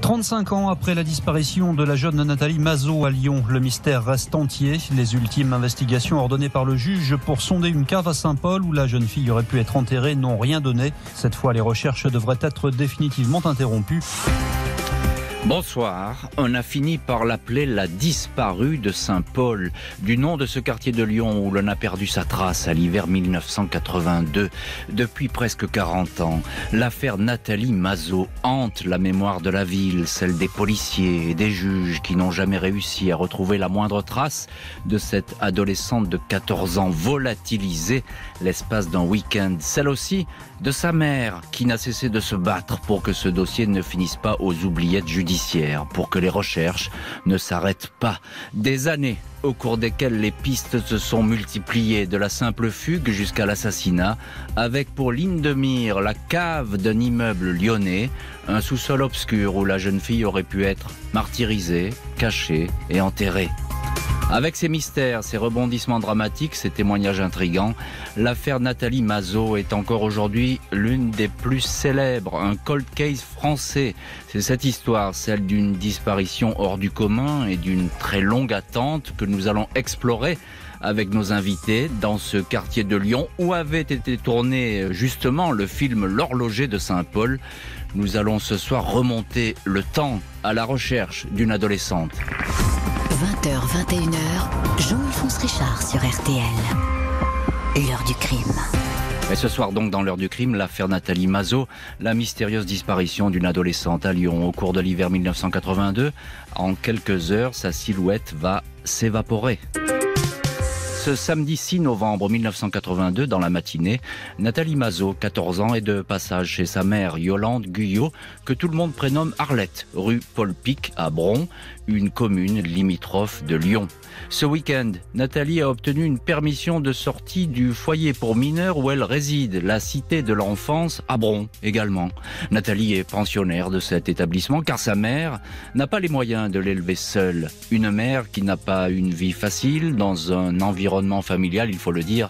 35 ans après la disparition de la jeune Nathalie Mazot à Lyon, le mystère reste entier. Les ultimes investigations ordonnées par le juge pour sonder une cave à Saint-Paul où la jeune fille aurait pu être enterrée n'ont rien donné. Cette fois, les recherches devraient être définitivement interrompues. Bonsoir, on a fini par l'appeler la disparue de Saint-Paul, du nom de ce quartier de Lyon où l'on a perdu sa trace à l'hiver 1982. Depuis presque 40 ans, l'affaire Nathalie Mazot hante la mémoire de la ville, celle des policiers et des juges qui n'ont jamais réussi à retrouver la moindre trace de cette adolescente de 14 ans volatilisée l'espace d'un week-end. Celle aussi de sa mère qui n'a cessé de se battre pour que ce dossier ne finisse pas aux oubliettes judiciaires, pour que les recherches ne s'arrêtent pas. Des années au cours desquelles les pistes se sont multipliées, de la simple fugue jusqu'à l'assassinat, avec pour ligne de mire la cave d'un immeuble lyonnais, un sous-sol obscur où la jeune fille aurait pu être martyrisée, cachée et enterrée. Avec ses mystères, ses rebondissements dramatiques, ses témoignages intrigants, l'affaire Nathalie Mazot est encore aujourd'hui l'une des plus célèbres, un cold case français. C'est cette histoire, celle d'une disparition hors du commun et d'une très longue attente que nous allons explorer avec nos invités dans ce quartier de Lyon où avait été tourné justement le film L'Horloger de Saint-Paul. Nous allons ce soir remonter le temps à la recherche d'une adolescente. 20h, 21h, Jean-Alphonse Richard sur RTL. L'heure du crime. Et ce soir donc dans l'heure du crime, l'affaire Nathalie Mazot, la mystérieuse disparition d'une adolescente à Lyon au cours de l'hiver 1982. En quelques heures, sa silhouette va s'évaporer. Ce samedi 6 novembre 1982, dans la matinée, Nathalie Mazot, 14 ans, est de passage chez sa mère, Yolande Guyot, que tout le monde prénomme Arlette, rue Paul Pic à Bron, une commune limitrophe de Lyon. Ce week-end, Nathalie a obtenu une permission de sortie du foyer pour mineurs où elle réside, la cité de l'enfance à Bron également. Nathalie est pensionnaire de cet établissement car sa mère n'a pas les moyens de l'élever seule. Une mère qui n'a pas une vie facile dans un environnement familial, il faut le dire,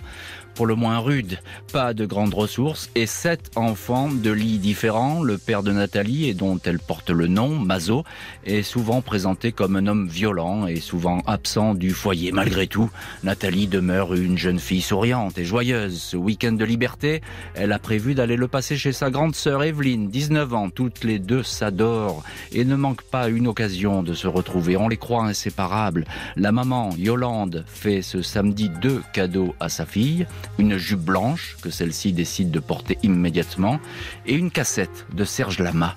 pour le moins rude. Pas de grandes ressources et 7 enfants de lits différents. Le père de Nathalie, et dont elle porte le nom, Mazot, est souvent présenté comme un homme violent et souvent absent du foyer. Malgré tout, Nathalie demeure une jeune fille souriante et joyeuse. Ce week-end de liberté, elle a prévu d'aller le passer chez sa grande sœur Evelyne, 19 ans. Toutes les deux s'adorent et ne manquent pas une occasion de se retrouver. On les croit inséparables. La maman, Yolande, fait ce samedi 2 cadeaux à sa fille. Une jupe blanche que celle-ci décide de porter immédiatement et une cassette de Serge Lama.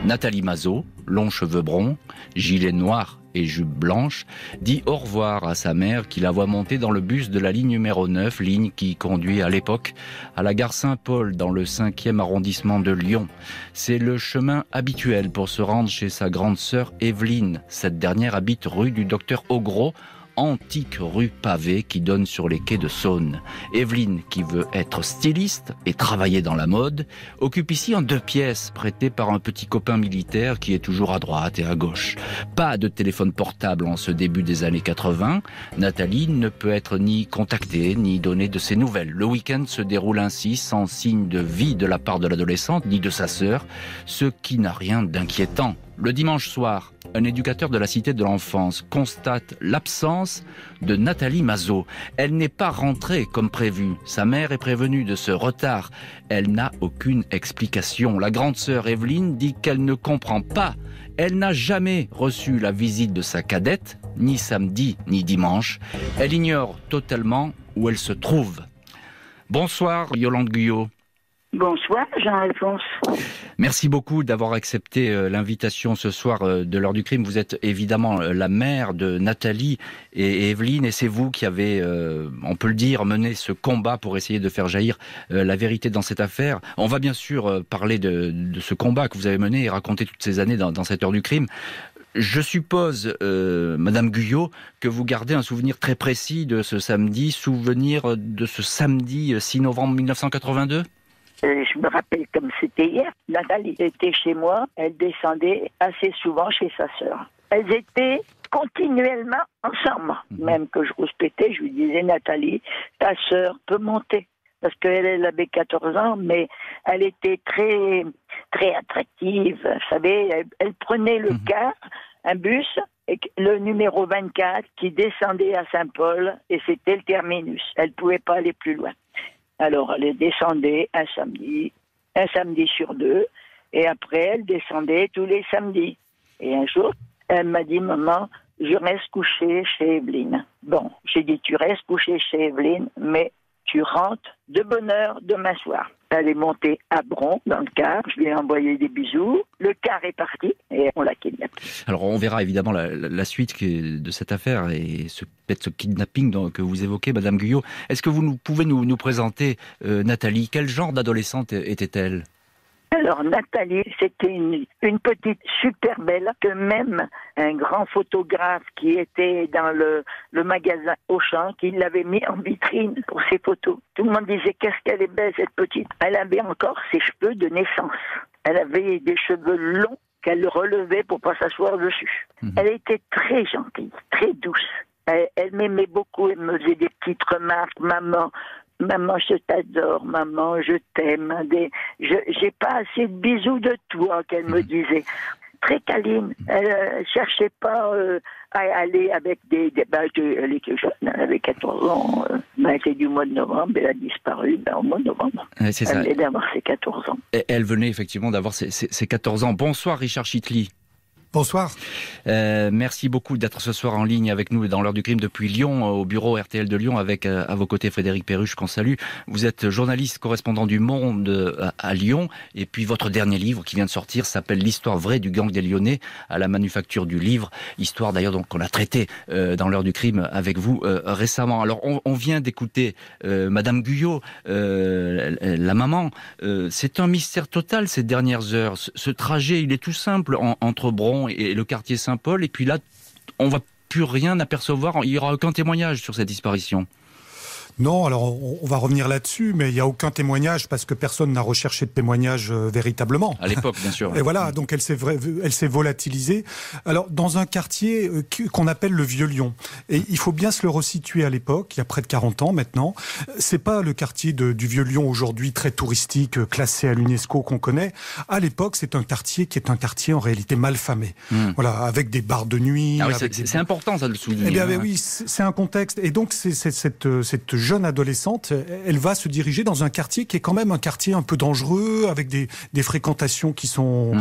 Nathalie Mazot, longs cheveux bruns, gilet noir et jupe blanche, dit au revoir à sa mère qui la voit monter dans le bus de la ligne numéro 9, ligne qui conduit à l'époque à la gare Saint-Paul dans le 5e arrondissement de Lyon. C'est le chemin habituel pour se rendre chez sa grande sœur Evelyne. Cette dernière habite rue du Docteur Augros, antique rue pavée qui donne sur les quais de Saône. Evelyne, qui veut être styliste et travailler dans la mode, occupe ici un 2 pièces prêté par un petit copain militaire qui est toujours à droite et à gauche. Pas de téléphone portable en ce début des années 80. Nathalie ne peut être ni contactée ni donner de ses nouvelles. Le week-end se déroule ainsi sans signe de vie de la part de l'adolescente ni de sa sœur, ce qui n'a rien d'inquiétant. Le dimanche soir, un éducateur de la cité de l'enfance constate l'absence de Nathalie Mazot. Elle n'est pas rentrée comme prévu. Sa mère est prévenue de ce retard. Elle n'a aucune explication. La grande sœur Evelyne dit qu'elle ne comprend pas. Elle n'a jamais reçu la visite de sa cadette, ni samedi ni dimanche. Elle ignore totalement où elle se trouve. Bonsoir Yolande Guyot. Bonsoir Jean-Alphonse. Merci beaucoup d'avoir accepté l'invitation ce soir de l'heure du crime. Vous êtes évidemment la mère de Nathalie et Evelyne et c'est vous qui avez, on peut le dire, mené ce combat pour essayer de faire jaillir la vérité dans cette affaire. On va bien sûr parler de ce combat que vous avez mené et raconter toutes ces années dans cette heure du crime. Je suppose, Madame Guyot, que vous gardez un souvenir très précis de ce samedi, souvenir de ce samedi 6 novembre 1982 ? Je me rappelle comme c'était hier. Nathalie était chez moi. Elle descendait assez souvent chez sa sœur. Elles étaient continuellement ensemble. Même que je rouspétais, je lui disais, Nathalie, ta sœur peut monter. Parce qu'elle avait 14 ans, mais elle était très, très attractive. Vous savez, elle prenait le car, un bus, et le numéro 24 qui descendait à Saint-Paul, et c'était le terminus. Elle ne pouvait pas aller plus loin. Alors, elle descendait un samedi sur 2, et après, elle descendait tous les samedis. Et un jour, elle m'a dit, maman, je reste couchée chez Evelyne. Bon, j'ai dit, tu restes couchée chez Evelyne, mais tu rentres de bonne heure demain soir. Elle est montée à Bron dans le car, je lui ai envoyé des bisous, le car est parti et on l'a kidnappé. Alors on verra évidemment la suite de cette affaire et peut-être ce kidnapping que vous évoquez, Madame Guyot. Est-ce que vous pouvez nous présenter Nathalie? Quel genre d'adolescente était-elle? Alors Nathalie, c'était une petite super belle que même un grand photographe qui était dans le magasin Auchan, qui l'avait mis en vitrine pour ses photos. Tout le monde disait qu'est-ce qu'elle est belle cette petite. Elle avait encore ses cheveux de naissance. Elle avait des cheveux longs qu'elle relevait pour pas s'asseoir dessus. Elle était très gentille, très douce. Elle m'aimait beaucoup, elle me faisait des petites remarques, maman, je t'adore, maman, je t'aime. J'ai pas assez de bisous de toi, qu'elle me disait. Très câline. Elle cherchait pas à aller avec elle était jeune, elle avait 14 ans. Elle était du mois de novembre, elle a disparu au mois de novembre. C'est ça. Elle venait d'avoir ses 14 ans. Elle venait effectivement d'avoir ses 14 ans. Bonsoir Richard Chitli. Bonsoir. Merci beaucoup d'être ce soir en ligne avec nous dans l'heure du crime depuis Lyon, au bureau RTL de Lyon, avec à vos côtés Frédéric Perruche, qu'on salue. Vous êtes journaliste, correspondant du Monde à Lyon, et puis votre dernier livre qui vient de sortir s'appelle L'histoire vraie du gang des Lyonnais à la Manufacture du Livre. Histoire d'ailleurs donc qu'on a traitée dans l'heure du crime avec vous récemment. Alors on vient d'écouter Madame Guyot, la maman. C'est un mystère total ces dernières heures. Ce trajet, il est tout simple entre Bron et le quartier Saint-Paul, et puis là, on va plus rien apercevoir, il n'y aura aucun témoignage sur cette disparition. Non, alors on va revenir là-dessus, mais il n'y a aucun témoignage parce que personne n'a recherché de témoignage véritablement. À l'époque, bien sûr. Et voilà, donc elle s'est volatilisée. Alors, dans un quartier qu'on appelle le Vieux-Lyon. Et il faut bien se le resituer à l'époque, il y a près de 40 ans maintenant. C'est pas le quartier du Vieux-Lyon aujourd'hui très touristique, classé à l'UNESCO qu'on connaît. À l'époque, c'est un quartier qui est un quartier en réalité malfamé. Voilà, avec des bars de nuit. Ah oui, c'est important ça de le souligner. Eh bien, oui, c'est un contexte. Et donc, c'est cette jeune adolescente, elle va se diriger dans un quartier qui est quand même un quartier un peu dangereux, avec des fréquentations qui sont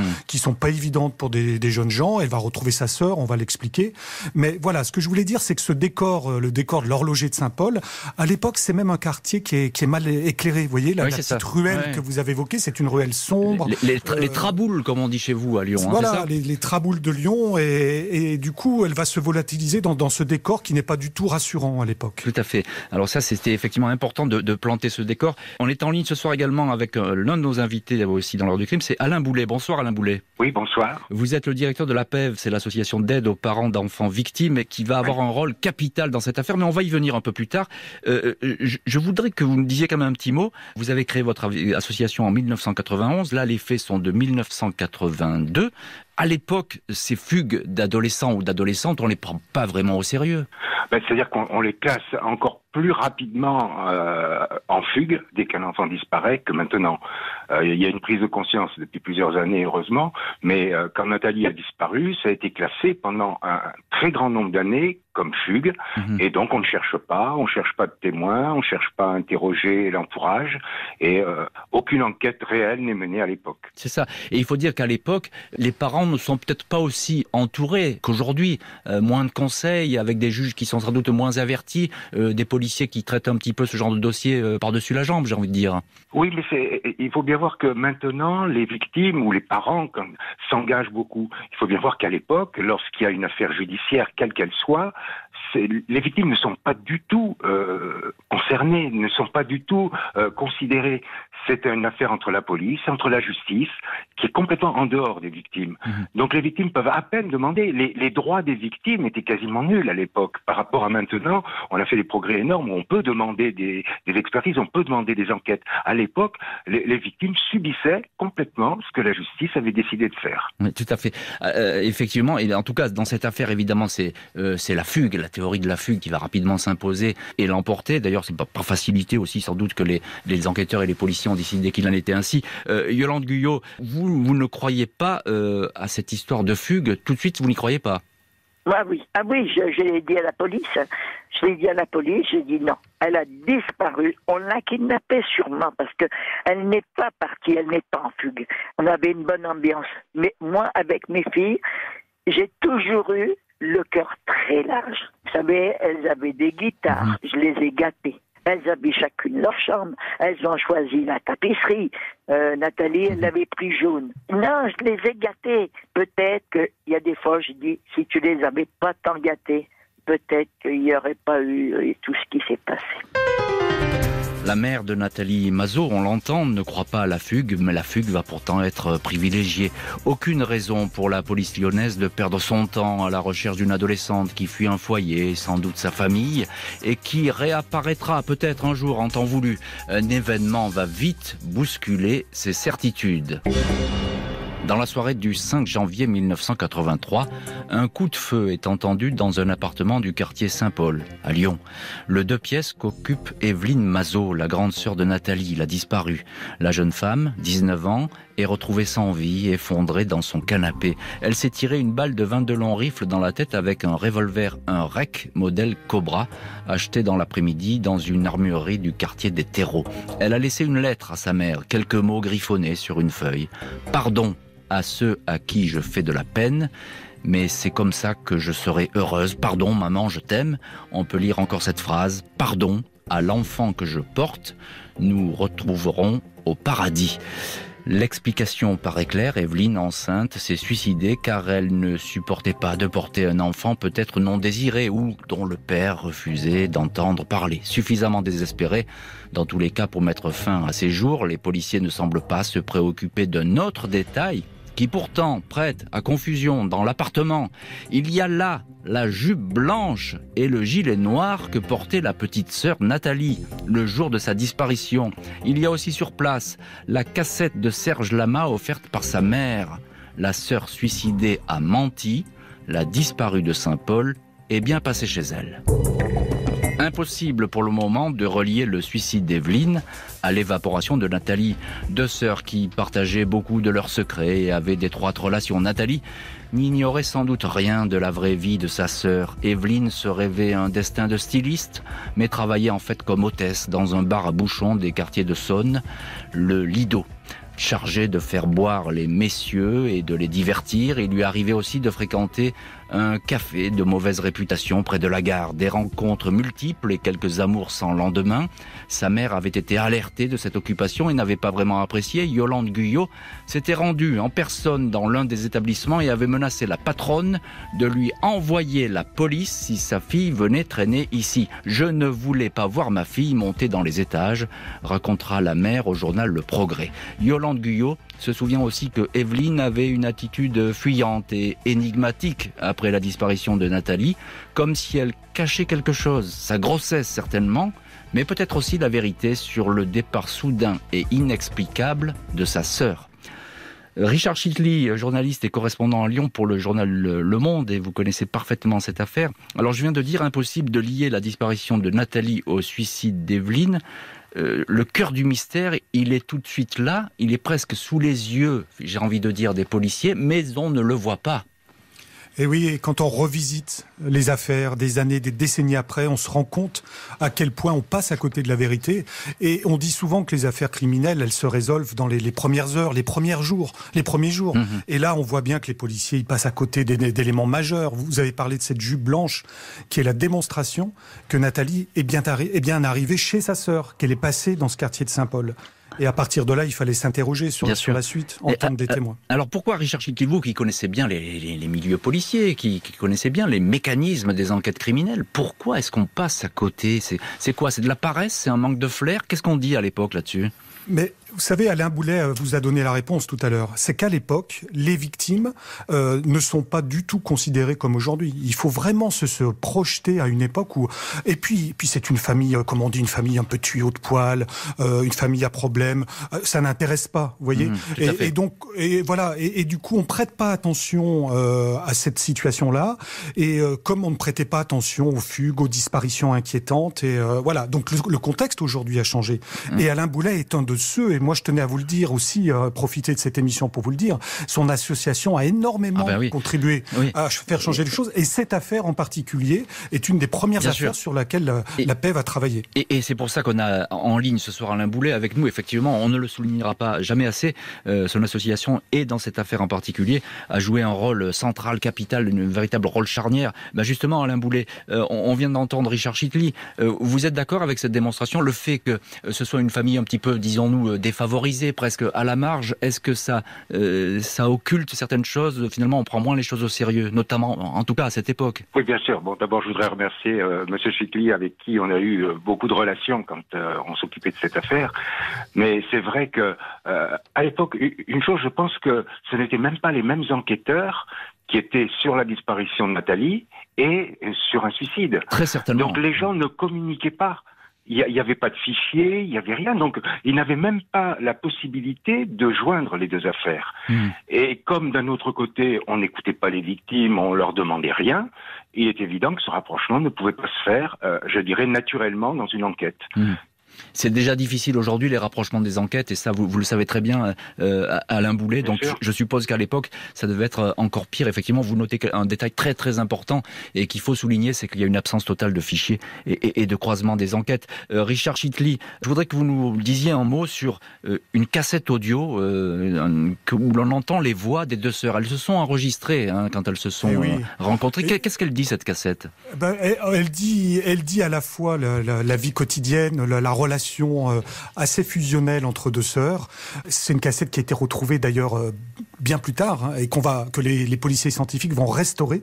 pas évidentes pour des jeunes gens. Elle va retrouver sa sœur, on va l'expliquer. Mais voilà, ce que je voulais dire, c'est que ce décor, le décor de l'horloger de Saint-Paul, à l'époque, c'est même un quartier qui est mal éclairé. Vous voyez, la petite ruelle que vous avez évoquée, c'est une ruelle sombre. Les traboules, comme on dit chez vous à Lyon. Voilà, c'est ça les traboules de Lyon. Et du coup, elle va se volatiliser dans ce décor qui n'est pas du tout rassurant à l'époque. Tout à fait. Alors ça, c'était effectivement important de planter ce décor. On est en ligne ce soir également avec l'un de nos invités aussi dans l'heure du crime, c'est Alain Boulet. Bonsoir Alain Boulet. Oui, bonsoir. Vous êtes le directeur de l'APEV, c'est l'association d'aide aux parents d'enfants victimes, et qui va avoir un rôle capital dans cette affaire, mais on va y venir un peu plus tard. Je voudrais que vous me disiez quand même un petit mot. Vous avez créé votre association en 1991, là les faits sont de 1982. À l'époque, ces fugues d'adolescents ou d'adolescentes, on ne les prend pas vraiment au sérieux. C'est-à-dire qu'on les classe encore plus rapidement en fugue dès qu'un enfant disparaît que maintenant. Il y a une prise de conscience depuis plusieurs années, heureusement, mais quand Nathalie a disparu, ça a été classé pendant un très grand nombre d'années comme fugue, et donc on ne cherche pas de témoins, on ne cherche pas à interroger l'entourage, et aucune enquête réelle n'est menée à l'époque. C'est ça. Et il faut dire qu'à l'époque, les parents ne sont peut-être pas aussi entourés qu'aujourd'hui. Moins de conseils, avec des juges qui sont sans doute moins avertis, des policiers qui traitent un petit peu ce genre de dossier par-dessus la jambe, j'ai envie de dire. Oui, mais il faut bien voir que maintenant, les victimes ou les parents s'engagent beaucoup. Il faut bien voir qu'à l'époque, lorsqu'il y a une affaire judiciaire, quelle qu'elle soit, les victimes ne sont pas du tout concernées, ne sont pas du tout considérées. C'est une affaire entre la police, entre la justice, qui est complètement en dehors des victimes. Donc les victimes peuvent à peine demander. Les droits des victimes étaient quasiment nuls à l'époque. Par rapport à maintenant, on a fait des progrès énormes où on peut demander des expertises, on peut demander des enquêtes. À l'époque, les victimes subissaient complètement ce que la justice avait décidé de faire. Oui, tout à fait. Effectivement, et en tout cas, dans cette affaire, évidemment, c'est la fugue, la théorie théorie de la fugue qui va rapidement s'imposer et l'emporter. D'ailleurs, c'est par facilité aussi, sans doute, que les enquêteurs et les policiers ont décidé qu'il en était ainsi. Yolande Guyot, vous ne croyez pas à cette histoire de fugue? Tout de suite, vous n'y croyez pas? Ah oui, je l'ai dit à la police. J'ai dit non. Elle a disparu. On l'a kidnappée sûrement parce que elle n'est pas partie, elle n'est pas en fugue. On avait une bonne ambiance. Mais moi, avec mes filles, j'ai toujours eu le cœur très large. Vous savez, elles avaient des guitares. Je les ai gâtées. Elles avaient chacune leur chambre. Elles ont choisi la tapisserie. Nathalie, elle l'avait pris jaune. Non, je les ai gâtées. Peut-être qu'il y a des fois, je dis, si tu les avais pas tant gâtées, peut-être qu'il n'y aurait pas eu tout ce qui s'est passé. La mère de Nathalie Mazot, on l'entend, ne croit pas à la fugue, mais la fugue va pourtant être privilégiée. Aucune raison pour la police lyonnaise de perdre son temps à la recherche d'une adolescente qui fuit un foyer, sans doute sa famille, et qui réapparaîtra peut-être un jour en temps voulu. Un événement va vite bousculer ses certitudes. Dans la soirée du 5 janvier 1983, un coup de feu est entendu dans un appartement du quartier Saint-Paul, à Lyon. Le 2 pièces qu'occupe Evelyne Mazot, la grande sœur de Nathalie, la disparue. La jeune femme, 19 ans, est retrouvée sans vie, effondrée dans son canapé. Elle s'est tirée une balle de 22 longs rifles dans la tête avec un revolver, un REC modèle Cobra, acheté dans l'après-midi dans une armurerie du quartier des Terreaux. Elle a laissé une lettre à sa mère, quelques mots griffonnés sur une feuille. « Pardon à ceux à qui je fais de la peine, mais c'est comme ça que je serai heureuse. Pardon, maman, je t'aime. » On peut lire encore cette phrase. « Pardon à l'enfant que je porte. Nous retrouverons au paradis. » L'explication paraît claire, Evelyne, enceinte, s'est suicidée car elle ne supportait pas de porter un enfant peut-être non désiré ou dont le père refusait d'entendre parler. Suffisamment désespérée, dans tous les cas, pour mettre fin à ces jours, les policiers ne semblent pas se préoccuper d'un autre détail qui pourtant prête à confusion dans l'appartement. Il y a là la jupe blanche et le gilet noir que portait la petite sœur Nathalie le jour de sa disparition. Il y a aussi sur place la cassette de Serge Lama offerte par sa mère. La sœur suicidée a menti, la disparue de Saint-Paul est bien passée chez elle. Impossible pour le moment de relier le suicide d'Evelyne à l'évaporation de Nathalie. Deux sœurs qui partageaient beaucoup de leurs secrets et avaient d'étroites relations. Nathalie n'ignorait sans doute rien de la vraie vie de sa sœur. Evelyne se rêvait un destin de styliste, mais travaillait en fait comme hôtesse dans un bar à bouchons des quartiers de Saône, le Lido. Chargé de faire boire les messieurs et de les divertir, il lui arrivait aussi de fréquenter un café de mauvaise réputation près de la gare. Des rencontres multiples et quelques amours sans lendemain. Sa mère avait été alertée de cette occupation et n'avait pas vraiment apprécié. Yolande Guyot s'était rendue en personne dans l'un des établissements et avait menacé la patronne de lui envoyer la police si sa fille venait traîner ici. « Je ne voulais pas voir ma fille monter dans les étages », racontera la mère au journal Le Progrès. Yolande Guyot se souvient aussi que Evelyne avait une attitude fuyante et énigmatique après la disparition de Nathalie, comme si elle cachait quelque chose, sa grossesse certainement, mais peut-être aussi la vérité sur le départ soudain et inexplicable de sa sœur. Richard Chitli, journaliste et correspondant à Lyon pour le journal Le Monde, et vous connaissez parfaitement cette affaire. Alors je viens de dire, impossible de lier la disparition de Nathalie au suicide d'Evelyne. Le cœur du mystère, il est tout de suite là, il est presque sous les yeux, j'ai envie de dire, des policiers, mais on ne le voit pas. Et oui, et quand on revisite les affaires des années, des décennies après, on se rend compte à quel point on passe à côté de la vérité. Et on dit souvent que les affaires criminelles, elles se résolvent dans les premières heures, les premiers jours. Et là, on voit bien que les policiers, ils passent à côté d'éléments majeurs. Vous avez parlé de cette jupe blanche, qui est la démonstration que Nathalie est bien arrivée chez sa sœur, qu'elle est passée dans ce quartier de Saint-Paul. Et à partir de là, il fallait s'interroger sur la suite, entendre des témoins. Alors pourquoi Richard Chitli, vous qui connaissez bien les milieux policiers, qui connaissez bien les mécanismes des enquêtes criminelles, pourquoi est-ce qu'on passe à côté ? C'est quoi ? C'est de la paresse ? C'est un manque de flair ? Qu'est-ce qu'on dit à l'époque là-dessus ? Mais Vous savez, Alain Boulet vous a donné la réponse tout à l'heure. C'est qu'à l'époque, les victimes ne sont pas du tout considérées comme aujourd'hui. Il faut vraiment se projeter à une époque où... Et puis c'est une famille, comme on dit, une famille un peu tuyau de poil, une famille à problème. Ça n'intéresse pas, vous voyez. Et donc, voilà. Et du coup, on prête pas attention à cette situation-là. Et comme on ne prêtait pas attention aux fugues, aux disparitions inquiétantes, et voilà. Donc le contexte aujourd'hui a changé. Et Alain Boulet est un de ceux, et moi je tenais à vous le dire aussi, profiter de cette émission pour vous le dire, son association a énormément contribué à faire changer les choses, et cette affaire en particulier est une des premières affaires sur laquelle la paix va travailler. Et c'est pour ça qu'on a en ligne ce soir Alain Boulet avec nous. Effectivement, on ne le soulignera pas jamais assez, son association, et dans cette affaire en particulier, a joué un rôle central, capital, un véritable rôle charnière. Justement, Alain Boulet, on vient d'entendre Richard Chitli. Vous êtes d'accord avec cette démonstration, le fait que ce soit une famille un petit peu, disons-nous, défavorisée, presque à la marge, est-ce que ça occulte certaines choses? Finalement, on prend moins les choses au sérieux, notamment, en tout cas, à cette époque. Oui, bien sûr. Bon, d'abord, je voudrais remercier Monsieur Chitli, avec qui on a eu beaucoup de relations quand on s'occupait de cette affaire. Mais c'est vrai que, à l'époque, une chose, je pense que ce n'étaient même pas les mêmes enquêteurs qui étaient sur la disparition de Nathalie et sur un suicide. Très certainement. Donc les gens ne communiquaient pas. Il n'y avait pas de fichier, il n'y avait rien. Donc ils n'avaient même pas la possibilité de joindre les deux affaires. Et comme d'un autre côté, on n'écoutait pas les victimes, on leur demandait rien, il est évident que ce rapprochement ne pouvait pas se faire, je dirais, naturellement dans une enquête. C'est déjà difficile aujourd'hui, les rapprochements des enquêtes, et ça, vous le savez très bien, Alain Boulet. Donc, je suppose qu'à l'époque, ça devait être encore pire. Effectivement, vous notez un détail très, très important et qu'il faut souligner, c'est qu'il y a une absence totale de fichiers et de croisement des enquêtes. Richard Chitli, je voudrais que vous nous disiez un mot sur une cassette audio où l'on entend les voix des deux sœurs. Elles se sont enregistrées quand elles se sont rencontrées. Qu'est-ce qu'elle dit, cette cassette? Elle dit à la fois la vie quotidienne, la relation assez fusionnelle entre deux sœurs. C'est une cassette qui a été retrouvée d'ailleurs bien plus tard, et que les policiers scientifiques vont restaurer.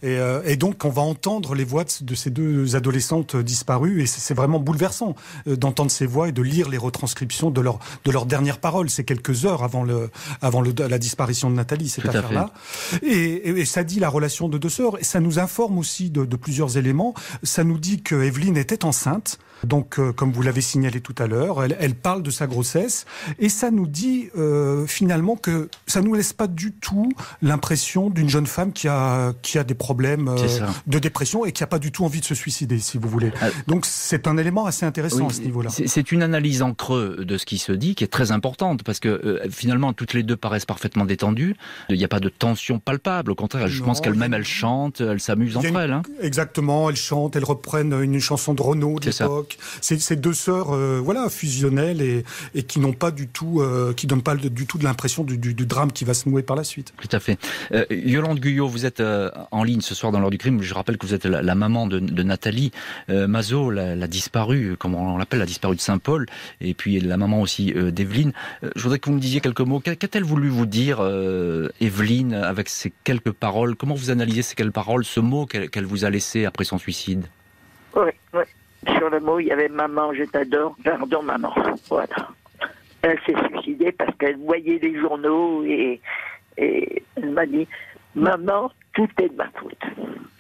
Et donc on va entendre les voix de ces deux adolescentes disparues, et c'est vraiment bouleversant d'entendre ces voix et de lire les retranscriptions de leurs dernières paroles. C'est quelques heures avant la disparition de Nathalie, cette affaire-là. Et ça dit la relation de deux sœurs, et ça nous informe aussi de plusieurs éléments. Ça nous dit que Evelyne était enceinte. Donc, comme vous l'avez signalé tout à l'heure, elle parle de sa grossesse, et ça nous dit finalement que ça nous laisse pas du tout l'impression d'une jeune femme qui a des problèmes de dépression et qui a pas du tout envie de se suicider, si vous voulez. Donc, c'est un élément assez intéressant à ce niveau-là. C'est une analyse en creux de ce qui se dit qui est très importante, parce que finalement, toutes les deux paraissent parfaitement détendues. Il n'y a pas de tension palpable. Au contraire, je pense qu'elles-mêmes, elles chantent, elles s'amusent entre elles. Exactement, elles chantent, elles reprennent une chanson de Renaud de l'époque. C'est deux sœurs fusionnelles et qui n'ont pas du tout, qui donnent pas du tout de l'impression du drame qui va se nouer par la suite. Tout à fait. Yolande Guyot, vous êtes en ligne ce soir dans l'heure du crime. Je rappelle que vous êtes la maman de Nathalie Mazot, la disparue, comme on l'appelle, la disparue de Saint-Paul, et puis la maman aussi d'Evelyne. Je voudrais que vous me disiez quelques mots. Qu'a-t-elle voulu vous dire, Evelyne, avec ces quelques paroles? Comment vous analysez ces quelques paroles, ce mot qu'elle vous a laissé après son suicide? Oui. Sur le mot, il y avait « Maman, je t'adore, pardon maman ». Voilà. Elle s'est suicidée parce qu'elle voyait les journaux et elle m'a dit « Maman, tout est de ma faute ».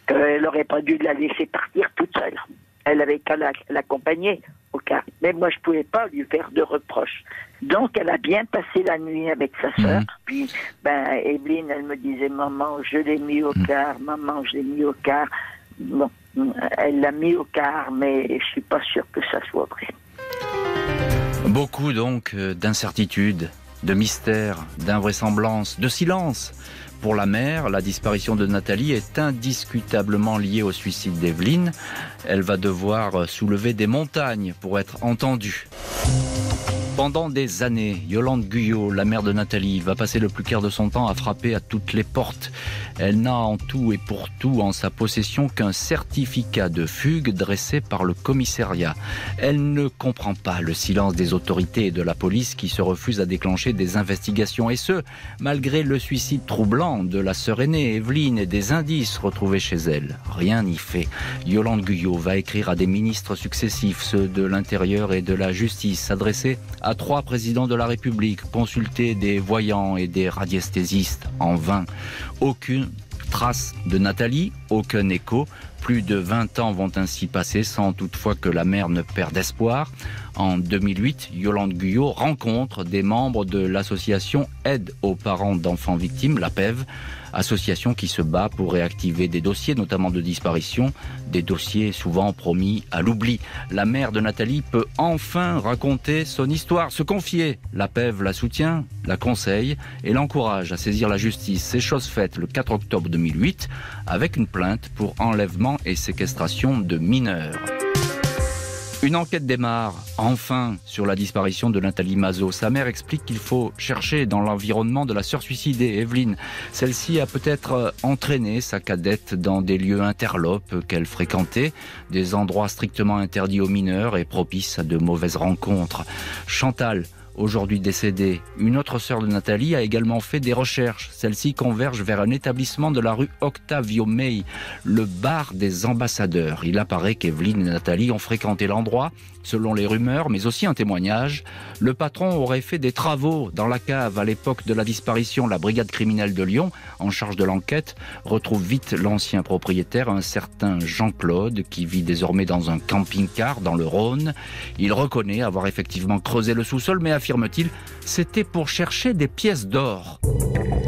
Elle n'aurait pas dû la laisser partir toute seule. Elle avait qu'à l'accompagner au cas. Mais moi, je ne pouvais pas lui faire de reproches. Donc, elle a bien passé la nuit avec sa sœur. Puis, Evelyne, elle me disait « Maman, je l'ai mis au car, maman, je l'ai mis au car ». Bon, elle l'a mis au car, mais je suis pas sûr que ça soit vrai. Beaucoup donc d'incertitudes, de mystères, d'invraisemblances, de silence. Pour la mère, la disparition de Nathalie est indiscutablement liée au suicide d'Evelyne. Elle va devoir soulever des montagnes pour être entendue. Pendant des années, Yolande Guyot, la mère de Nathalie, va passer le plus clair de son temps à frapper à toutes les portes. Elle n'a en tout et pour tout en sa possession qu'un certificat de fugue dressé par le commissariat. Elle ne comprend pas le silence des autorités et de la police qui se refusent à déclencher des investigations, et ce, malgré le suicide troublant de la sœur aînée Evelyne et des indices retrouvés chez elle. Rien n'y fait. Yolande Guyot va écrire à des ministres successifs, ceux de l'Intérieur et de la Justice, s'adresser à 3 présidents de la République, consulter des voyants et des radiesthésistes, en vain. Aucune trace de Nathalie, aucun écho. Plus de 20 ans vont ainsi passer sans toutefois que la mère ne perde espoir. En 2008, Yolande Guyot rencontre des membres de l'association Aide aux parents d'enfants victimes, l'APEV, association qui se bat pour réactiver des dossiers, notamment de disparition, des dossiers souvent promis à l'oubli. La mère de Nathalie peut enfin raconter son histoire, se confier. L'APEV la soutient, la conseille et l'encourage à saisir la justice. C'est chose faite le 4 octobre 2008 avec une plainte pour enlèvement et séquestration de mineurs. Une enquête démarre, enfin, sur la disparition de Nathalie Mazot. Sa mère explique qu'il faut chercher dans l'environnement de la sœur suicidée, Evelyne. Celle-ci a peut-être entraîné sa cadette dans des lieux interlopes qu'elle fréquentait, des endroits strictement interdits aux mineurs et propices à de mauvaises rencontres. Chantal, aujourd'hui décédée, une autre sœur de Nathalie a également fait des recherches. Celle-ci converge vers un établissement de la rue Octavio May, le bar des ambassadeurs. Il apparaît qu'Evelyne et Nathalie ont fréquenté l'endroit, selon les rumeurs, mais aussi un témoignage. Le patron aurait fait des travaux dans la cave à l'époque de la disparition. La brigade criminelle de Lyon, en charge de l'enquête, retrouve vite l'ancien propriétaire, un certain Jean-Claude, qui vit désormais dans un camping-car dans le Rhône. Il reconnaît avoir effectivement creusé le sous-sol, mais affirme-t-il, c'était pour chercher des pièces d'or.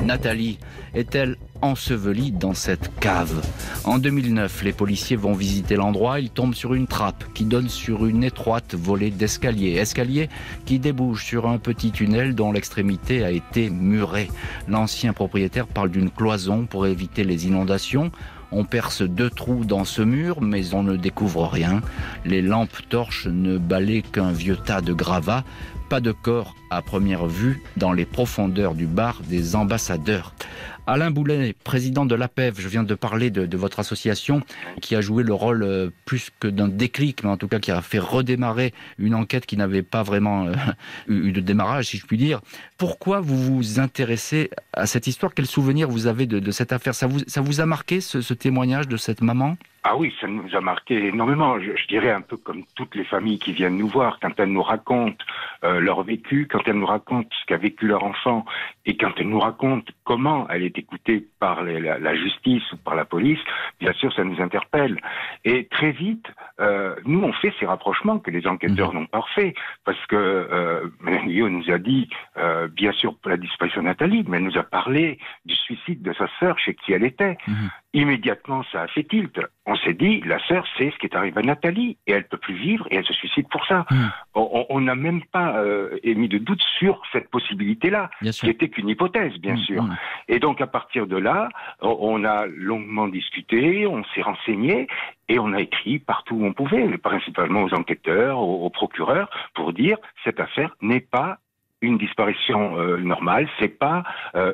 Nathalie est-elle ensevelie dans cette cave? En 2009, les policiers vont visiter l'endroit. Ils tombent sur une trappe qui donne sur une étroite volée d'escalier. Escalier qui débouche sur un petit tunnel dont l'extrémité a été murée. L'ancien propriétaire parle d'une cloison pour éviter les inondations. On perce 2 trous dans ce mur, mais on ne découvre rien. Les lampes torches ne balaient qu'un vieux tas de gravats. Pas de corps à première vue dans les profondeurs du bar des ambassadeurs. Alain Boulet, président de l'APEV, je viens de parler de votre association qui a joué le rôle plus que d'un déclic, mais en tout cas qui a fait redémarrer une enquête qui n'avait pas vraiment eu de démarrage, si je puis dire. Pourquoi vous vous intéressez à cette histoire? Quel souvenir vous avez de cette affaire? Ça vous a marqué ce témoignage de cette maman? Ah oui, ça nous a marqué énormément. Je dirais un peu comme toutes les familles qui viennent nous voir, quand elles nous racontent leur vécu, quand elles nous racontent ce qu'a vécu leur enfant, et quand elles nous racontent comment elle est écoutée par la justice ou par la police, bien sûr, ça nous interpelle. Et très vite, nous, on fait ces rapprochements que les enquêteurs n'ont pas fait, parce que Mme Guyot nous a dit, bien sûr, pour la disparition de Nathalie, mais elle nous a parlé du suicide de sa sœur chez qui elle était. Immédiatement, ça a fait tilt. On s'est dit, la sœur, c'est ce qui est arrivé à Nathalie, et elle peut plus vivre, et elle se suicide pour ça. On n'a même pas émis de doute sur cette possibilité-là, qui était qu'une hypothèse, bien sûr. Et donc, à partir de là, on a longuement discuté, on s'est renseigné, et on a écrit partout où on pouvait, principalement aux enquêteurs, aux procureurs, pour dire, cette affaire n'est pas une disparition normale, c'est pas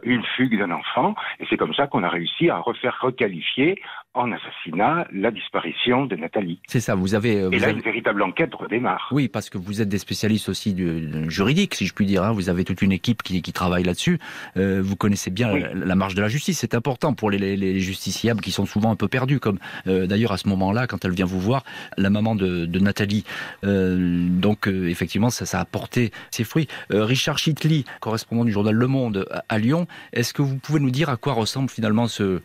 une fugue d'un enfant, et c'est comme ça qu'on a réussi à requalifier en assassinat la disparition de Nathalie. C'est ça, vous avez... une véritable enquête redémarre. Oui, parce que vous êtes des spécialistes aussi juridiques, si je puis dire. Vous avez toute une équipe qui travaille là-dessus. Vous connaissez bien la marge de la justice. C'est important pour les justiciables qui sont souvent un peu perdus, comme d'ailleurs à ce moment-là, quand elle vient vous voir, la maman de Nathalie. Donc effectivement, ça a porté ses fruits. Richard Chitli, correspondant du journal Le Monde à Lyon, est-ce que vous pouvez nous dire à quoi ressemble finalement ce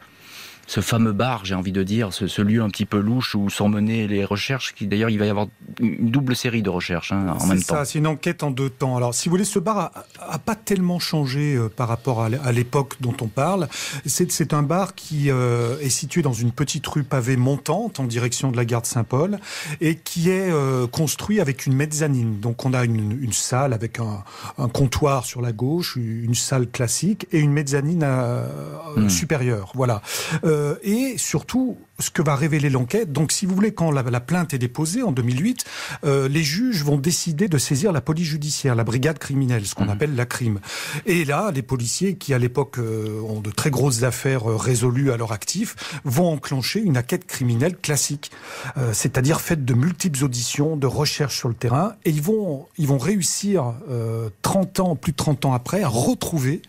fameux bar, j'ai envie de dire, ce lieu un petit peu louche où sont menées les recherches, qui d'ailleurs il va y avoir une double série de recherches en même temps. C'est ça, c'est une enquête en 2 temps. Alors si vous voulez, ce bar a pas tellement changé par rapport à l'époque dont on parle. C'est un bar qui est situé dans une petite rue pavée montante en direction de la gare de Saint-Paul et qui est construit avec une mezzanine. Donc on a une salle avec un comptoir sur la gauche, une salle classique et une mezzanine supérieure. Voilà. et surtout, ce que va révéler l'enquête, donc si vous voulez, quand la plainte est déposée en 2008, les juges vont décider de saisir la police judiciaire, la brigade criminelle, ce qu'on appelle la crime. Et là, les policiers qui à l'époque ont de très grosses affaires résolues à leur actif, vont enclencher une enquête criminelle classique, c'est-à-dire faite de multiples auditions, de recherches sur le terrain, et ils vont réussir plus de 30 ans après, à retrouver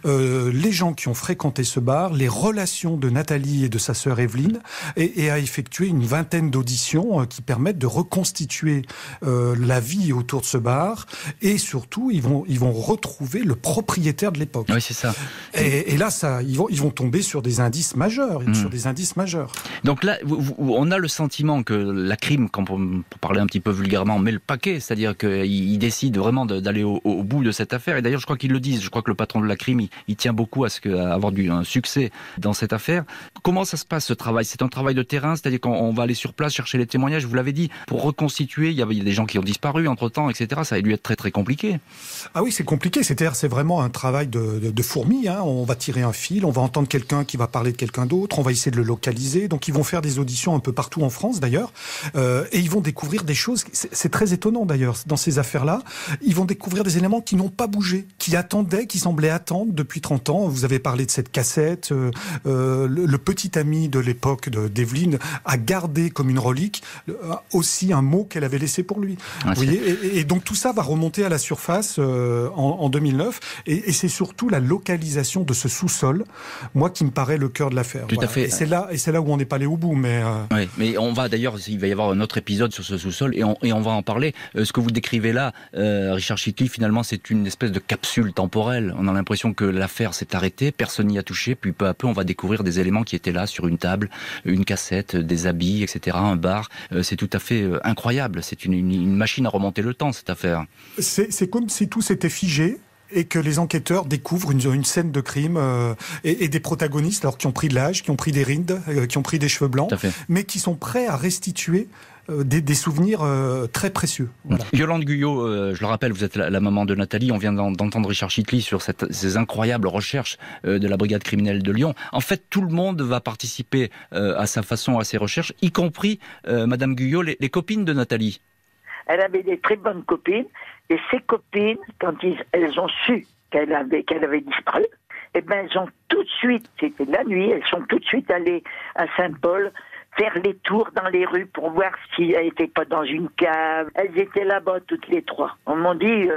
les gens qui ont fréquenté ce bar, les relations de Nathalie et de sa sœur Evelyne, et à effectuer une vingtaine d'auditions qui permettent de reconstituer la vie autour de ce bar, et surtout ils vont retrouver le propriétaire de l'époque. Oui, c'est ça. Et là, ils vont tomber sur des indices majeurs, Donc là, on a le sentiment que la crime, pour parler un petit peu vulgairement, met le paquet, c'est-à-dire qu'il décide vraiment d'aller au bout de cette affaire. Et d'ailleurs, je crois qu'ils le disent. Je crois que le patron de la crime, il tient beaucoup à avoir un succès dans cette affaire. Comment ça se passe, ce travail ? C'est un travail de terrain, c'est-à-dire qu'on va aller sur place chercher les témoignages, vous l'avez dit, pour reconstituer. Il y a des gens qui ont disparu entre-temps, etc. Ça a dû être très très compliqué. Ah oui, c'est compliqué. C'est vraiment un travail de fourmi. On va tirer un fil, on va entendre quelqu'un qui va parler de quelqu'un d'autre, on va essayer de le localiser. Donc ils vont faire des auditions un peu partout en France d'ailleurs, et ils vont découvrir des choses. C'est très étonnant d'ailleurs dans ces affaires-là. Ils vont découvrir des éléments qui n'ont pas bougé, qui semblaient attendre depuis 30 ans. Vous avez parlé de cette cassette. Le petit ami de l'époque d'Evelyne a gardé comme une relique aussi un mot qu'elle avait laissé pour lui. Vous voyez, et donc tout ça va remonter à la surface en 2009, et c'est surtout la localisation de ce sous-sol, moi, qui me paraît le cœur de l'affaire. Tout à fait. Et c'est là où on n'est pas allé au bout. Oui, mais il va y avoir un autre épisode sur ce sous-sol, et on va en parler. Ce que vous décrivez là, Richard Chicli, finalement, c'est une espèce de capsule temporelle. On a l'impression que l'affaire s'est arrêtée, personne n'y a touché, puis peu à peu, on va découvrir des éléments qui étaient là sur une table, une cassette, des habits, etc., un bar. C'est tout à fait incroyable. C'est une machine à remonter le temps, cette affaire. C'est comme si tout s'était figé, et que les enquêteurs découvrent une scène de crime et des protagonistes, alors qui ont pris de l'âge, qui ont pris des rides, qui ont pris des cheveux blancs, mais qui sont prêts à restituer des souvenirs très précieux. Voilà. Yolande Guyot, je le rappelle, vous êtes la maman de Nathalie. On vient d'entendre Richard Chicli sur ces incroyables recherches de la brigade criminelle de Lyon. En fait, tout le monde va participer à sa façon à ces recherches, y compris Madame Guyot, les copines de Nathalie. Elle avait des très bonnes copines, et ses copines, quand elles ont su qu'elle avait disparu, eh ben elles ont tout de suite, c'était la nuit, elles sont tout de suite allées à Saint-Paul faire les tours dans les rues pour voir si elle n'était pas dans une cave. Elles étaient là-bas toutes les trois. On m'a dit,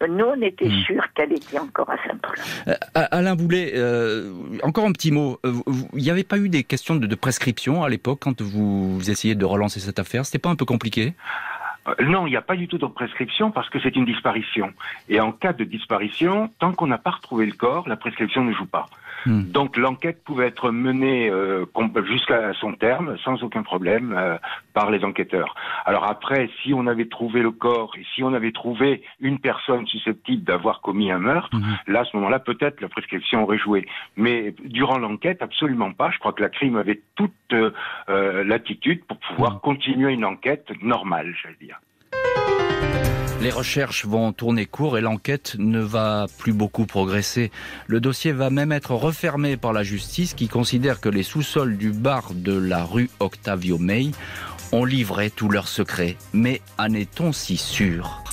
nous on était sûrs qu'elle était encore à Saint-Paul. Alain Boulet, encore un petit mot. Il n'y avait pas eu des questions de prescription à l'époque quand vous essayez de relancer cette affaire? C'était pas un peu compliqué? Non, il n'y a pas du tout de prescription parce que c'est une disparition. Et en cas de disparition, tant qu'on n'a pas retrouvé le corps, la prescription ne joue pas. Donc l'enquête pouvait être menée jusqu'à son terme, sans aucun problème, par les enquêteurs. Alors après, si on avait trouvé le corps et si on avait trouvé une personne susceptible d'avoir commis un meurtre, là, à ce moment-là, peut-être la prescription aurait joué. Mais durant l'enquête, absolument pas. Je crois que la crime avait toute l'attitude pour pouvoir continuer une enquête normale, j'allais dire. Les recherches vont tourner court et l'enquête ne va plus beaucoup progresser. Le dossier va même être refermé par la justice qui considère que les sous-sols du bar de la rue Octavio May ont livré tous leurs secrets. Mais en est-on si sûr ?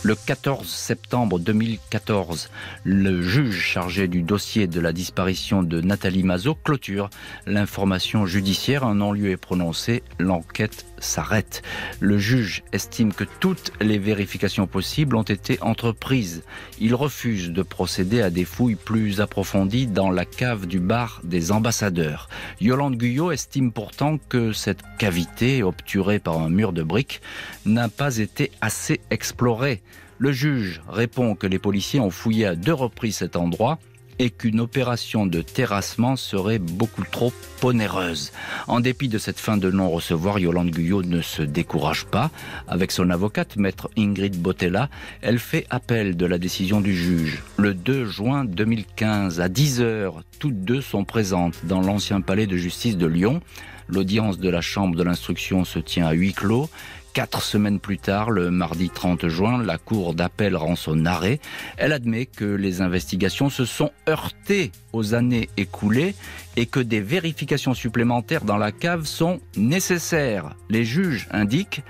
Le 14 septembre 2014, le juge chargé du dossier de la disparition de Nathalie Mazo clôture l'information judiciaire. Un non-lieu est prononcé, l'enquête s'arrête. Le juge estime que toutes les vérifications possibles ont été entreprises. Il refuse de procéder à des fouilles plus approfondies dans la cave du bar des Ambassadeurs. Yolande Guyot estime pourtant que cette cavité, obturée par un mur de briques, n'a pas été assez explorée. Le juge répond que les policiers ont fouillé à 2 reprises cet endroit et qu'une opération de terrassement serait beaucoup trop onéreuse. En dépit de cette fin de non-recevoir, Yolande Guyot ne se décourage pas. Avec son avocate, maître Ingrid Bottella, elle fait appel de la décision du juge. Le 2 juin 2015, à 10h, toutes deux sont présentes dans l'ancien palais de justice de Lyon. L'audience de la chambre de l'instruction se tient à huis clos. 4 semaines plus tard, le mardi 30 juin, la cour d'appel rend son arrêt. Elle admet que les investigations se sont heurtées aux années écoulées et que des vérifications supplémentaires dans la cave sont nécessaires. Les juges indiquent: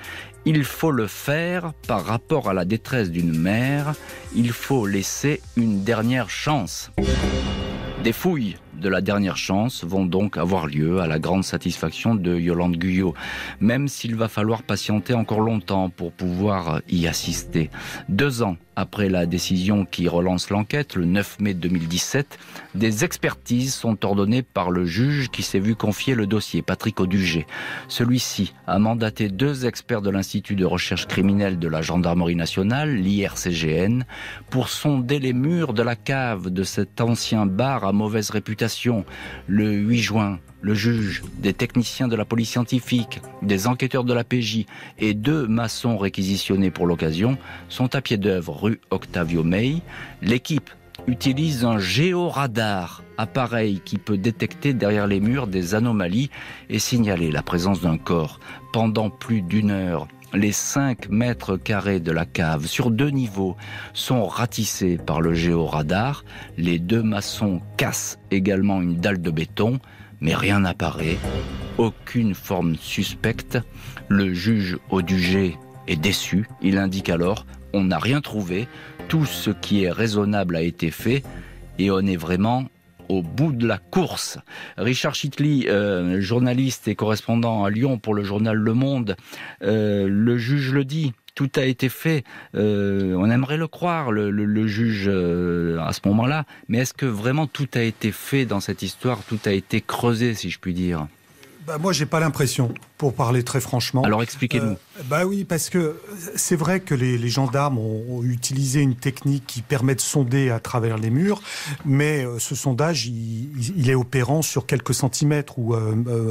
il faut le faire par rapport à la détresse d'une mère, il faut laisser une dernière chance. Des fouilles de la dernière chance vont donc avoir lieu à la grande satisfaction de Yolande Guyot, même s'il va falloir patienter encore longtemps pour pouvoir y assister. 2 ans après la décision qui relance l'enquête, le 9 mai 2017, des expertises sont ordonnées par le juge qui s'est vu confier le dossier, Patrick Audugé. Celui-ci a mandaté 2 experts de l'Institut de recherche criminelle de la Gendarmerie nationale, l'IRCGN, pour sonder les murs de la cave de cet ancien bar à mauvaise réputation. Le 8 juin, le juge, des techniciens de la police scientifique, des enquêteurs de la PJ et 2 maçons réquisitionnés pour l'occasion sont à pied d'œuvre rue Octavio May. L'équipe utilise un géoradar, appareil qui peut détecter derrière les murs des anomalies et signaler la présence d'un corps. Pendant plus d'1 heure, les 5 mètres carrés de la cave, sur 2 niveaux, sont ratissés par le géoradar. Les 2 maçons cassent également une dalle de béton, mais rien n'apparaît. Aucune forme suspecte. Le juge Audugé est déçu. Il indique alors: on n'a rien trouvé, tout ce qui est raisonnable a été fait, et on est vraiment au bout de la course. Richard Chitli, journaliste et correspondant à Lyon pour le journal Le Monde, le juge le dit, tout a été fait. On aimerait le croire, le juge, à ce moment-là. Mais est-ce que vraiment tout a été fait dans cette histoire? Tout a été creusé, si je puis dire? Moi, j'ai pas l'impression, pour parler très franchement. Alors expliquez-nous. Oui, parce que c'est vrai que les gendarmes ont utilisé une technique qui permet de sonder à travers les murs, mais ce sondage, il est opérant sur quelques centimètres ou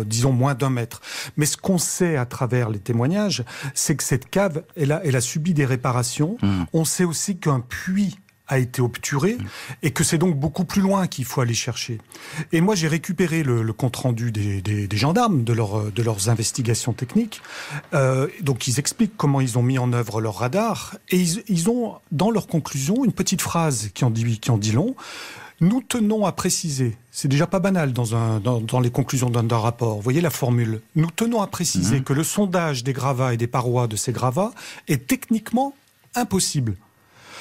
disons moins d'1 mètre. Mais ce qu'on sait à travers les témoignages, c'est que cette cave, elle a subi des réparations. On sait aussi qu'un puits a été obturé et que c'est donc beaucoup plus loin qu'il faut aller chercher. Et moi, j'ai récupéré le compte-rendu des gendarmes, de leurs investigations techniques. Donc, ils expliquent comment ils ont mis en œuvre leur radar et ils ont, dans leur conclusion, une petite phrase qui en dit long. Nous tenons à préciser, c'est déjà pas banal dans les conclusions d'un rapport, vous voyez la formule, nous tenons à préciser que le sondage des gravats et des parois de ces gravats est techniquement impossible.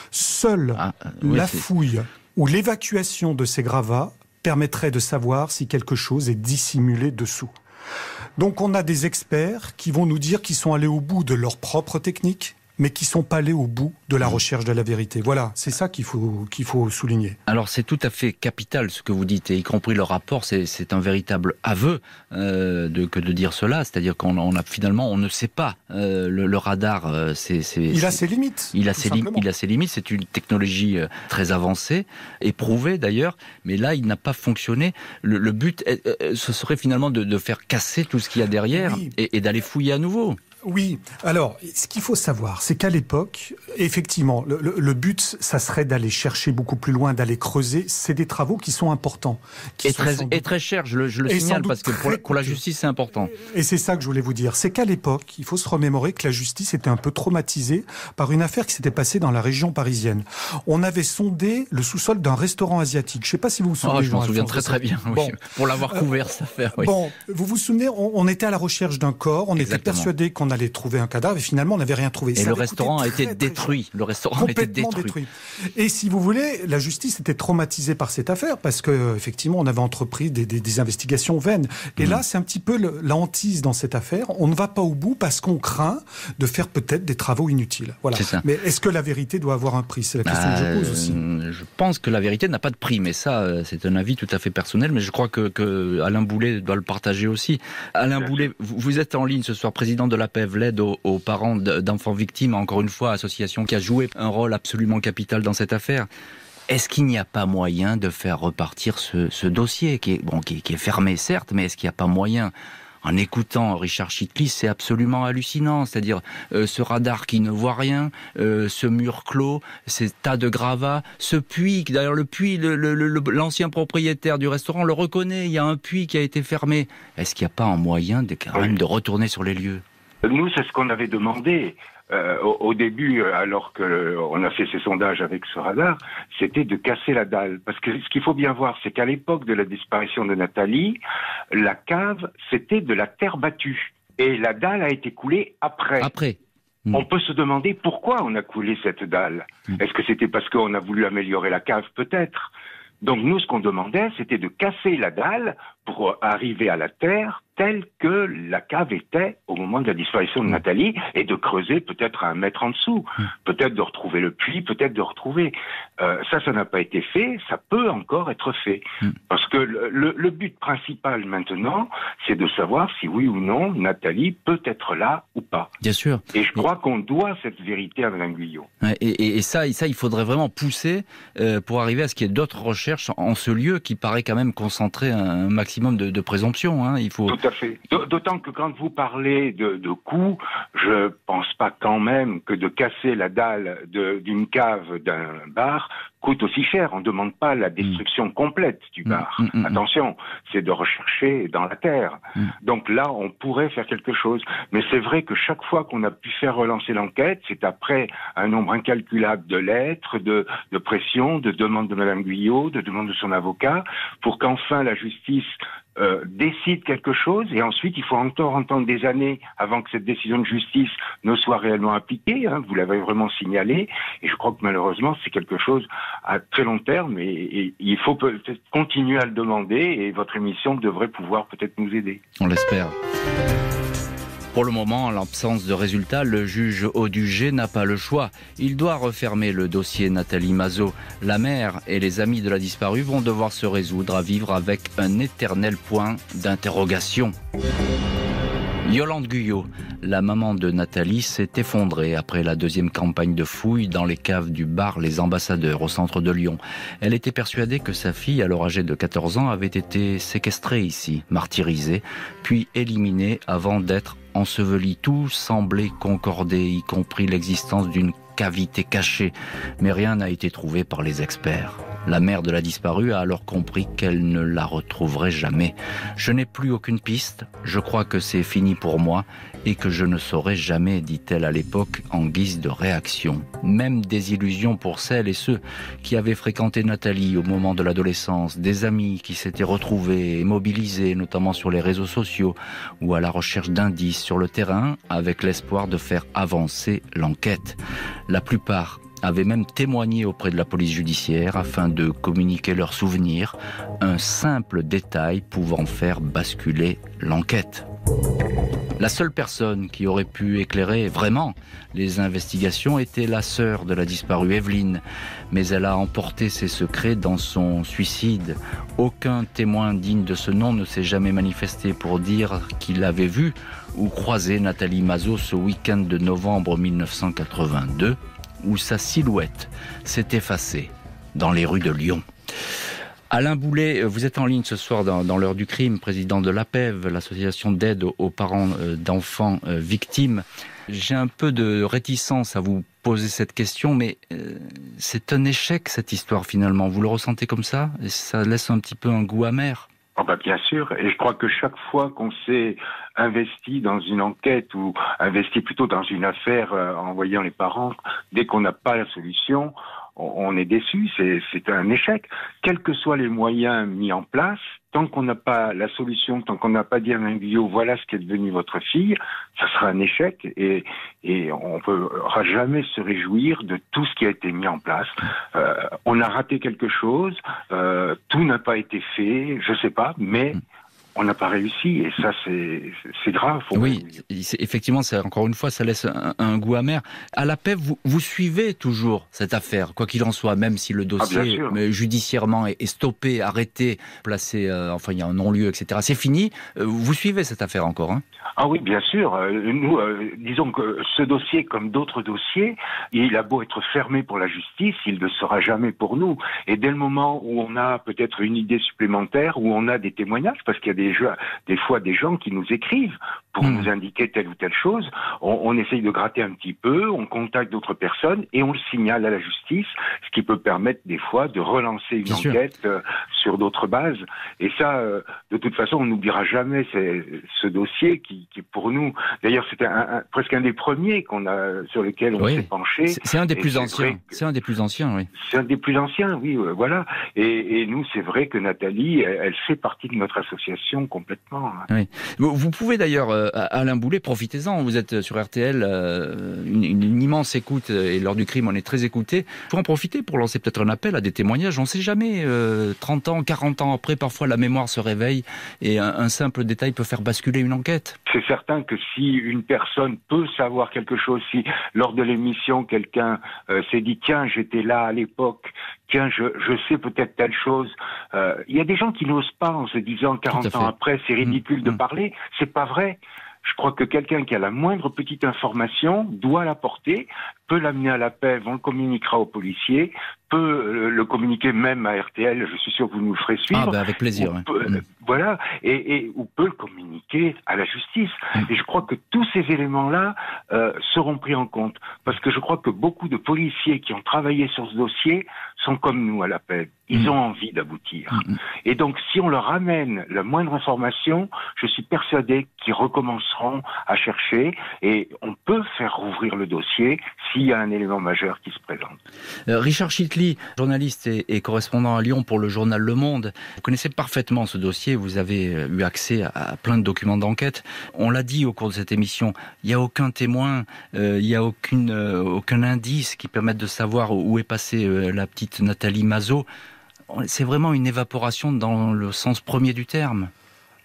Seule la fouille ou l'évacuation de ces gravats permettrait de savoir si quelque chose est dissimulé dessous. Donc on a des experts qui vont nous dire qu'ils sont allés au bout de leur propre technique, mais qui ne sont pas allés au bout de la recherche de la vérité. Voilà, c'est ça qu'il faut souligner. Alors c'est tout à fait capital ce que vous dites, et y compris le rapport, c'est un véritable aveu que de dire cela, c'est-à-dire qu'on a finalement, on ne sait pas, le radar, il a ses limites. Il a ses limites, c'est une technologie très avancée, éprouvée d'ailleurs, mais là il n'a pas fonctionné. Le but, ce serait finalement de faire casser tout ce qu'il y a derrière, oui, et d'aller fouiller à nouveau. Oui, alors, ce qu'il faut savoir, c'est qu'à l'époque, effectivement, le but, ça serait d'aller chercher beaucoup plus loin, d'aller creuser. C'est des travaux qui sont importants. Et très chers, je le signale, parce que pour la justice, c'est important. Et c'est ça que je voulais vous dire. C'est qu'à l'époque, il faut se remémorer que la justice était un peu traumatisée par une affaire qui s'était passée dans la région parisienne. On avait sondé le sous-sol d'un restaurant asiatique. Je ne sais pas si vous vous souvenez. Je m'en souviens très bien, oui, bon, pour l'avoir couvert, cette affaire. Oui. Bon, vous vous souvenez, on était à la recherche d'un corps, on était persuadé qu'on allait trouver un cadavre et finalement on n'avait rien trouvé. Et le restaurant a été détruit. Le restaurant a été détruit. Et si vous voulez, la justice était traumatisée par cette affaire parce que effectivement on avait entrepris des investigations vaines. Et là c'est un petit peu la hantise dans cette affaire. On ne va pas au bout parce qu'on craint de faire peut-être des travaux inutiles. Voilà. Mais est-ce que la vérité doit avoir un prix? C'est la question que je pose aussi. Je pense que la vérité n'a pas de prix, mais ça c'est un avis tout à fait personnel. Mais je crois que Alain Boulet doit le partager aussi. Alain Boulet, vous êtes en ligne ce soir, président de l'APEV, l'aide aux parents d'enfants victimes, encore une fois, association qui a joué un rôle absolument capital dans cette affaire. Est-ce qu'il n'y a pas moyen de faire repartir ce dossier qui est fermé, certes, mais est-ce qu'il n'y a pas moyen? En écoutant Richard Chitli, c'est absolument hallucinant. C'est-à-dire ce radar qui ne voit rien, ce mur clos, ces tas de gravats, ce puits. D'ailleurs, le puits, l'ancien propriétaire du restaurant le reconnaît. Il y a un puits qui a été fermé. Est-ce qu'il n'y a pas un moyen quand même de retourner sur les lieux? Nous, c'est ce qu'on avait demandé. Au début, alors qu'on a fait ces sondages avec ce radar, c'était de casser la dalle. Parce que ce qu'il faut bien voir, c'est qu'à l'époque de la disparition de Nathalie, la cave, c'était de la terre battue. Et la dalle a été coulée après. On peut se demander pourquoi on a coulé cette dalle. Est-ce que c'était parce qu'on a voulu améliorer la cave? Peut-être. Donc nous, ce qu'on demandait, c'était de casser la dalle pour arriver à la terre telle que la cave était au moment de la disparition de Nathalie, et de creuser peut-être à 1 mètre en dessous, peut-être de retrouver le puits, peut-être de retrouver. Ça n'a pas été fait, ça peut encore être fait. Parce que le but principal maintenant, c'est de savoir si oui ou non Nathalie peut être là ou pas. Bien sûr. Et je crois qu'on doit cette vérité à Mme Guyot. Et ça, il faudrait vraiment pousser pour arriver à ce qu'il y ait d'autres recherches en ce lieu qui paraît quand même concentrer un maximum de présomption. Hein. Il faut... Tout à fait. D'autant que quand vous parlez de coûts, je pense pas quand même que de casser la dalle d'une cave d'un bar coûte aussi cher. On ne demande pas la destruction complète du bar. Attention, c'est de rechercher dans la terre. Donc là, on pourrait faire quelque chose. Mais c'est vrai que chaque fois qu'on a pu faire relancer l'enquête, c'est après un nombre incalculable de lettres, de pressions, de demandes de Mme Guyot, de demandes de son avocat, pour qu'enfin la justice décide quelque chose, et ensuite il faut encore entendre des années avant que cette décision de justice ne soit réellement appliquée. Hein, vous l'avez vraiment signalé, et je crois que malheureusement c'est quelque chose à très long terme, et il faut peut-être continuer à le demander, et votre émission devrait pouvoir peut-être nous aider. On l'espère. Pour le moment, en l'absence de résultats, le juge Audugé n'a pas le choix. Il doit refermer le dossier Nathalie Mazo. La mère et les amis de la disparue vont devoir se résoudre à vivre avec un éternel point d'interrogation. Yolande Guyot, la maman de Nathalie, s'est effondrée après la 2e campagne de fouilles dans les caves du bar Les Ambassadeurs au centre de Lyon. Elle était persuadée que sa fille, alors âgée de 14 ans, avait été séquestrée ici, martyrisée, puis éliminée avant d'être ensevelie. Tout semblait concorder, y compris l'existence d'une cavité cachée, mais rien n'a été trouvé par les experts. La mère de la disparue a alors compris qu'elle ne la retrouverait jamais. Je n'ai plus aucune piste, je crois que c'est fini pour moi et que je ne saurai jamais, dit-elle à l'époque en guise de réaction. Même désillusion pour celles et ceux qui avaient fréquenté Nathalie au moment de l'adolescence, des amis qui s'étaient retrouvés et mobilisés, notamment sur les réseaux sociaux ou à la recherche d'indices sur le terrain, avec l'espoir de faire avancer l'enquête. La plupart avaient même témoigné auprès de la police judiciaire afin de communiquer leurs souvenirs, un simple détail pouvant faire basculer l'enquête. La seule personne qui aurait pu éclairer vraiment les investigations était la sœur de la disparue, Evelyne, mais elle a emporté ses secrets dans son suicide. Aucun témoin digne de ce nom ne s'est jamais manifesté pour dire qu'il avait vu ou croisé Nathalie Mazo ce week-end de novembre 1982, où sa silhouette s'est effacée dans les rues de Lyon. Alain Boulet, vous êtes en ligne ce soir dans l'heure du crime, président de l'APEV, l'association d'aide aux parents d'enfants victimes. J'ai un peu de réticence à vous poser cette question, mais c'est un échec cette histoire finalement. Vous le ressentez comme ça? Et ça laisse un petit peu un goût amer? Oh bah bien sûr, et je crois que chaque fois qu'on s'est investi dans une enquête ou investi plutôt dans une affaire en voyant les parents, dès qu'on n'a pas la solution, on est déçu, c'est un échec. Quels que soient les moyens mis en place, tant qu'on n'a pas la solution, tant qu'on n'a pas dit à Mme Guyot, voilà ce qu'est devenu votre fille, ça sera un échec, et on ne pourra jamais se réjouir de tout ce qui a été mis en place. On a raté quelque chose, tout n'a pas été fait, je sais pas, mais on n'a pas réussi, et ça c'est grave. Oui, effectivement, encore une fois, ça laisse un goût amer. À la PEV, vous suivez toujours cette affaire, quoi qu'il en soit, même si le dossier judiciairement est stoppé, arrêté, placé, enfin il y a un non-lieu, etc. C'est fini. Vous suivez cette affaire encore, hein? Ah oui, bien sûr. Nous, disons que ce dossier, comme d'autres dossiers, il a beau être fermé pour la justice, il ne sera jamais pour nous. Et dès le moment où on a peut-être une idée supplémentaire, où on a des témoignages, parce qu'il y a des fois des gens qui nous écrivent pour nous indiquer telle ou telle chose, on essaye de gratter un petit peu, on contacte d'autres personnes et on le signale à la justice, ce qui peut permettre des fois de relancer une enquête sur d'autres bases. Et ça, de toute façon, on n'oubliera jamais ce dossier qui pour nous, d'ailleurs, c'était presque un des premiers sur lesquels on s'est penché. C'est un des plus anciens. C'est un des plus anciens, oui. C'est un des plus anciens, oui, voilà. Et nous, c'est vrai que Nathalie, elle fait partie de notre association complètement. Oui. Vous pouvez d'ailleurs, Alain Boulet, profitez-en. Vous êtes sur RTL, une immense écoute, et lors du crime, on est très écouté. Il faut en profiter pour lancer peut-être un appel à des témoignages. On ne sait jamais, 30 ans, 40 ans après, parfois la mémoire se réveille et un simple détail peut faire basculer une enquête. C'est certain que si une personne peut savoir quelque chose, si lors de l'émission, quelqu'un s'est dit « Tiens, j'étais là à l'époque, tiens, je sais peut-être telle chose », il y a des gens qui n'osent pas en se disant 40 ans après, c'est ridicule de parler. C'est pas vrai. Je crois que quelqu'un qui a la moindre petite information doit la porter, peut l'amener à la PEV, on le communiquera aux policiers, peut le communiquer même à RTL, je suis sûr que vous nous le ferez suivre. Avec plaisir. Voilà, ou peut le communiquer à la justice. Et je crois que tous ces éléments-là seront pris en compte. Parce que je crois que beaucoup de policiers qui ont travaillé sur ce dossier sont comme nous à la PEV. Ils ont envie d'aboutir. Et donc, si on leur amène la moindre information, je suis persuadé qu'ils recommenceront à chercher et on peut faire rouvrir le dossier s'il y a un élément majeur qui se présente. Richard Chitli, journaliste et correspondant à Lyon pour le journal Le Monde, vous connaissez parfaitement ce dossier, vous avez eu accès à plein de documents d'enquête. On l'a dit au cours de cette émission, il n'y a aucun témoin, il n'y a aucun indice qui permette de savoir où est passée la petite Nathalie Mazo. C'est vraiment une évaporation dans le sens premier du terme.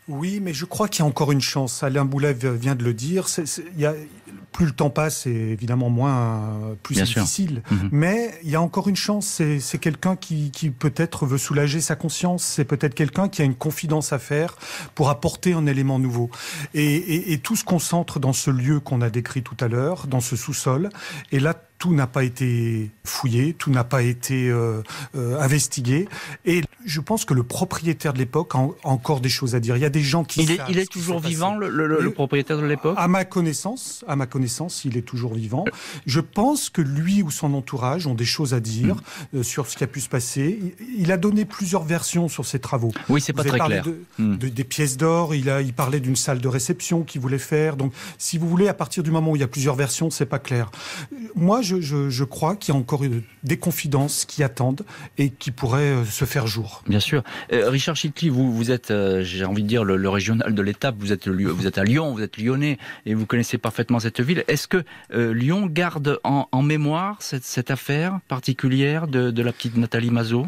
Oui, mais je crois qu'il y a encore une chance. Alain Boulet vient de le dire. Plus le temps passe, c'est évidemment plus Bien difficile. Sûr. Mais il y a encore une chance. C'est quelqu'un qui peut-être veut soulager sa conscience. C'est peut-être quelqu'un qui a une confidence à faire pour apporter un élément nouveau. Et tout se concentre dans ce lieu qu'on a décrit tout à l'heure, dans ce sous-sol. Et là, tout n'a pas été fouillé, tout n'a pas été investigué. Et je pense que le propriétaire de l'époque a encore des choses à dire. Il y a des gens qui savent. Il est toujours vivant, le propriétaire de l'époque ? À ma connaissance, il est toujours vivant. Je pense que lui ou son entourage ont des choses à dire sur ce qui a pu se passer. Il a donné plusieurs versions sur ses travaux. Oui, c'est pas très clair. Des pièces d'or, il parlait d'une salle de réception qu'il voulait faire. Donc, si vous voulez, à partir du moment où il y a plusieurs versions, c'est pas clair. Moi, je crois qu'il y a encore des confidences qui attendent et qui pourraient se faire jour. Bien sûr. Richard Chitli, vous êtes, j'ai envie de dire, le régional de l'étape. Vous êtes à Lyon, vous êtes lyonnais et vous connaissez parfaitement cette ville. Est-ce que Lyon garde en mémoire cette affaire particulière de la petite Nathalie Mazo ?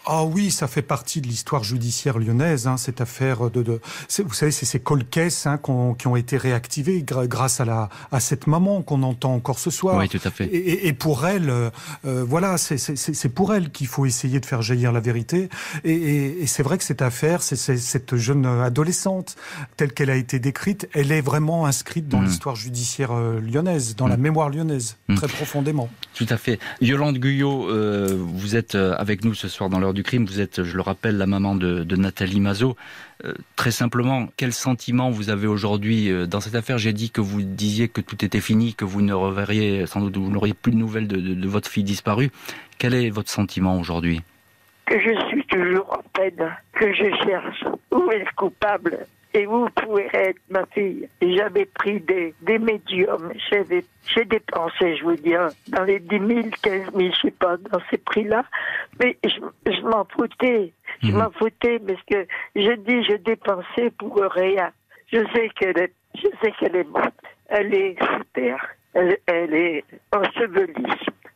Ah oui, ça fait partie de l'histoire judiciaire lyonnaise, cette affaire vous savez, c'est ces cold cases qui ont été réactivées grâce à cette maman qu'on entend encore ce soir. Oui, tout à fait. Et pour elle, voilà, c'est pour elle qu'il faut essayer de faire jaillir la vérité. Et c'est vrai que cette affaire, cette jeune adolescente, telle qu'elle a été décrite, elle est vraiment inscrite dans l'histoire judiciaire lyonnaise, dans la mémoire lyonnaise, très profondément. Tout à fait. Yolande Guyot, vous êtes avec nous ce soir dans l'heure du crime. Vous êtes, je le rappelle, la maman de Nathalie Mazo. Très simplement, quel sentiment vous avez aujourd'hui dans cette affaire ? J'ai dit que vous disiez que tout était fini, que vous ne reverriez, sans doute, vous n'auriez plus de nouvelles de votre fille disparue. Quel est votre sentiment aujourd'hui ? Que je suis toujours en peine, que je cherche où est le coupable et où pourrait être ma fille. J'avais pris des médiums, j'ai dépensé, je veux dire, dans les 10 000, 15 000, je sais pas, dans ces prix-là, mais je m'en foutais. Je m'en foutais parce que je dépensais pour rien. Je sais qu'elle est morte. Elle est sous terre. Elle est ensevelie.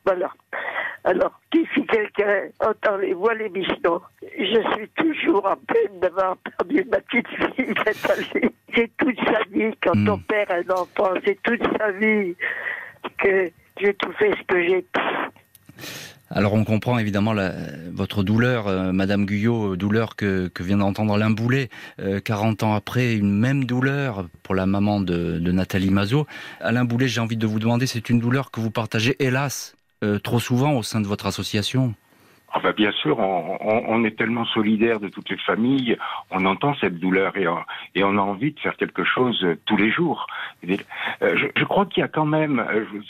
Voilà. Alors, si quelqu'un entend les voix l'émission, je suis toujours en peine d'avoir perdu ma petite fille Nathalie. C'est toute sa vie, quand on perd un enfant, c'est toute sa vie que j'ai tout fait ce que j'ai pu. Alors on comprend évidemment votre douleur, Madame Guyot, douleur que vient d'entendre Alain Boulet, 40 ans après, une même douleur pour la maman de Nathalie Mazo. Alain Boulet, j'ai envie de vous demander, c'est une douleur que vous partagez, hélas, trop souvent au sein de votre association ? Ah bah bien sûr, on est tellement solidaire de toutes les familles, on entend cette douleur et on a envie de faire quelque chose tous les jours. Je crois qu'il y a quand même,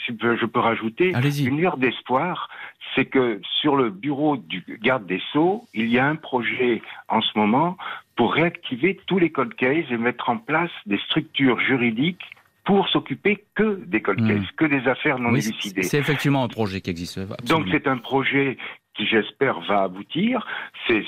je peux rajouter, une lueur d'espoir, c'est que sur le bureau du garde des Sceaux, il y a un projet en ce moment pour réactiver tous les cold cases et mettre en place des structures juridiques pour s'occuper que des cold cases, que des affaires non élucidées. C'est effectivement un projet qui existe. Absolument. Donc c'est un projet qui, j'espère, va aboutir. C'est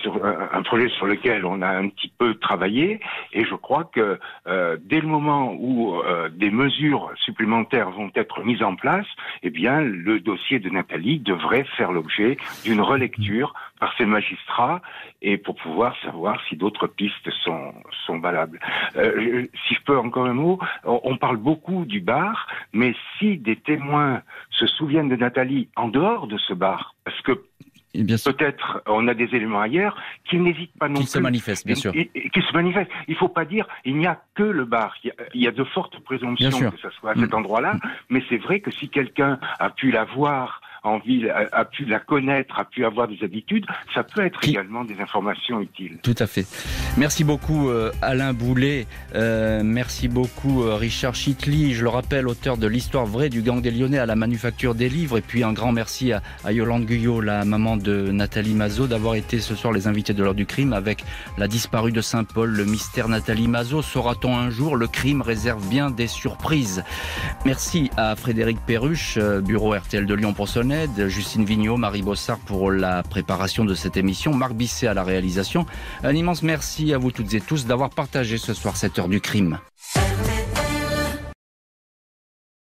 un projet sur lequel on a un petit peu travaillé, et je crois que dès le moment où des mesures supplémentaires vont être mises en place, eh bien, le dossier de Nathalie devrait faire l'objet d'une relecture par ces magistrats, et pour pouvoir savoir si d'autres pistes sont valables. Si je peux encore un mot, on parle beaucoup du bar, mais si des témoins se souviennent de Nathalie en dehors de ce bar, parce que peut-être on a des éléments ailleurs, qu'ils n'hésitent pas non plus. Qu'ils se manifestent, bien sûr. Qu'ils se manifestent. Il ne faut pas dire il n'y a que le bar. Il y a de fortes présomptions que ce soit à cet endroit-là, mais c'est vrai que si quelqu'un a pu la voir en ville, a pu la connaître, a pu avoir des habitudes, ça peut être également des informations utiles. Tout à fait. Merci beaucoup Alain Boulet, merci beaucoup Richard Chitli, je le rappelle, auteur de l'histoire vraie du gang des Lyonnais à la Manufacture des Livres, et puis un grand merci à Yolande Guyot, la maman de Nathalie Mazot, d'avoir été ce soir les invités de l'heure du crime avec la disparue de Saint-Paul, le mystère Nathalie Mazot. Saura-t-on un jour? Le crime réserve bien des surprises. Merci à Frédéric Perruche, bureau RTL de Lyon pour son aide, Justine Vignot, Marie Bossard pour la préparation de cette émission, Marc Bisset à la réalisation. Un immense merci à vous toutes et tous d'avoir partagé ce soir cette heure du crime.